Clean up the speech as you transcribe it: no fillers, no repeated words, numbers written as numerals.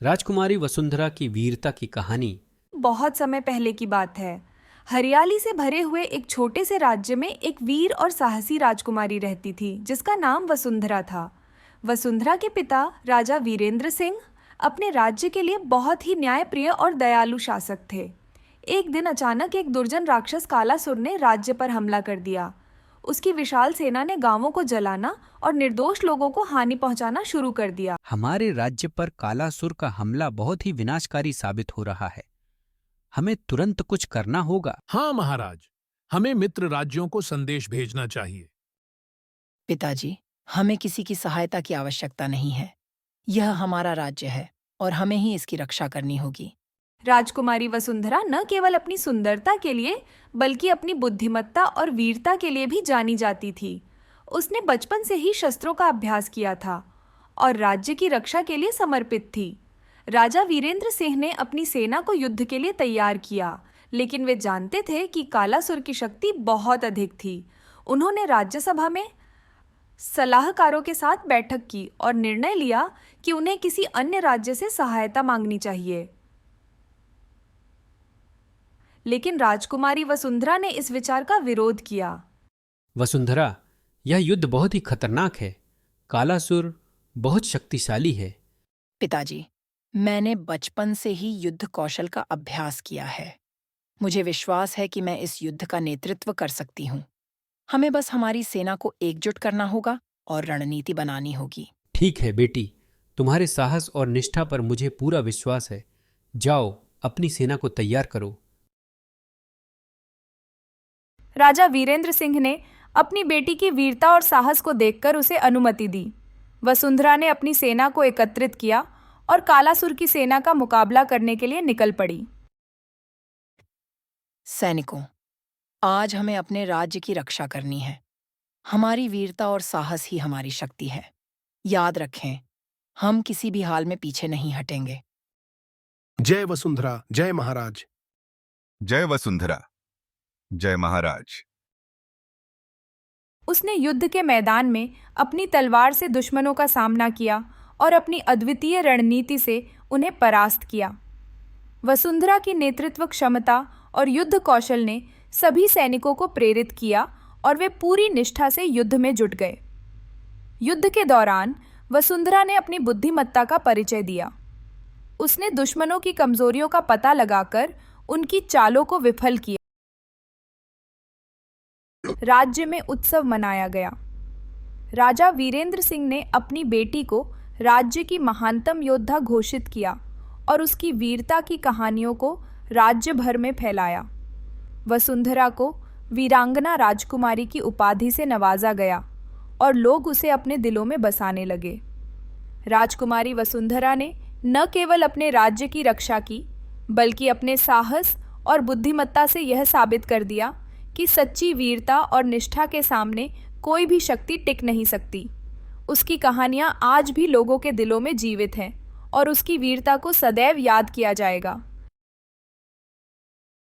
राजकुमारी वसुंधरा की वीरता की कहानी। बहुत समय पहले की बात है। हरियाली से भरे हुए एक छोटे से राज्य में एक वीर और साहसी राजकुमारी रहती थी जिसका नाम वसुंधरा था। वसुंधरा के पिता राजा वीरेंद्र सिंह अपने राज्य के लिए बहुत ही न्यायप्रिय और दयालु शासक थे। एक दिन अचानक एक दुर्जन राक्षस कालासुर ने राज्य पर हमला कर दिया। उसकी विशाल सेना ने गांवों को जलाना और निर्दोष लोगों को हानि पहुंचाना शुरू कर दिया। हमारे राज्य पर कालासुर का हमला बहुत ही विनाशकारी साबित हो रहा है। हमें तुरंत कुछ करना होगा। हाँ महाराज, हमें मित्र राज्यों को संदेश भेजना चाहिए। पिताजी, हमें किसी की सहायता की आवश्यकता नहीं है। यह हमारा राज्य है और हमें ही इसकी रक्षा करनी होगी। राजकुमारी वसुंधरा न केवल अपनी सुंदरता के लिए बल्कि अपनी बुद्धिमत्ता और वीरता के लिए भी जानी जाती थी। उसने बचपन से ही शस्त्रों का अभ्यास किया था और राज्य की रक्षा के लिए समर्पित थी। राजा वीरेंद्र सिंह ने अपनी सेना को युद्ध के लिए तैयार किया, लेकिन वे जानते थे कि कालासुर की शक्ति बहुत अधिक थी। उन्होंने राज्यसभा में सलाहकारों के साथ बैठक की और निर्णय लिया कि उन्हें किसी अन्य राज्य से सहायता मांगनी चाहिए। लेकिन राजकुमारी वसुंधरा ने इस विचार का विरोध किया। वसुंधरा, यह युद्ध बहुत ही खतरनाक है। कालासुर बहुत शक्तिशाली है। पिताजी, मैंने बचपन से ही युद्ध कौशल का अभ्यास किया है। मुझे विश्वास है कि मैं इस युद्ध का नेतृत्व कर सकती हूँ। हमें बस हमारी सेना को एकजुट करना होगा और रणनीति बनानी होगी। ठीक है बेटी, तुम्हारे साहस और निष्ठा पर मुझे पूरा विश्वास है। जाओ, अपनी सेना को तैयार करो। राजा वीरेंद्र सिंह ने अपनी बेटी की वीरता और साहस को देखकर उसे अनुमति दी। वसुंधरा ने अपनी सेना को एकत्रित किया और कालासुर की सेना का मुकाबला करने के लिए निकल पड़ी। सैनिकों, आज हमें अपने राज्य की रक्षा करनी है। हमारी वीरता और साहस ही हमारी शक्ति है। याद रखें, हम किसी भी हाल में पीछे नहीं हटेंगे। जय वसुंधरा, जय महाराज। जय वसुंधरा, जय महाराज। उसने युद्ध के मैदान में अपनी तलवार से दुश्मनों का सामना किया और अपनी अद्वितीय रणनीति से उन्हें परास्त किया। वसुंधरा की नेतृत्व क्षमता और युद्ध कौशल ने सभी सैनिकों को प्रेरित किया और वे पूरी निष्ठा से युद्ध में जुट गए। युद्ध के दौरान वसुंधरा ने अपनी बुद्धिमत्ता का परिचय दिया। उसने दुश्मनों की कमजोरियों का पता लगाकर उनकी चालों को विफल किया। राज्य में उत्सव मनाया गया। राजा वीरेंद्र सिंह ने अपनी बेटी को राज्य की महानतम योद्धा घोषित किया और उसकी वीरता की कहानियों को राज्य भर में फैलाया। वसुंधरा को वीरांगना राजकुमारी की उपाधि से नवाजा गया और लोग उसे अपने दिलों में बसाने लगे। राजकुमारी वसुंधरा ने न केवल अपने राज्य की रक्षा की, बल्कि अपने साहस और बुद्धिमत्ता से यह साबित कर दिया कि सच्ची वीरता और निष्ठा के सामने कोई भी शक्ति टिक नहीं सकती। उसकी कहानियाँ आज भी लोगों के दिलों में जीवित हैं और उसकी वीरता को सदैव याद किया जाएगा।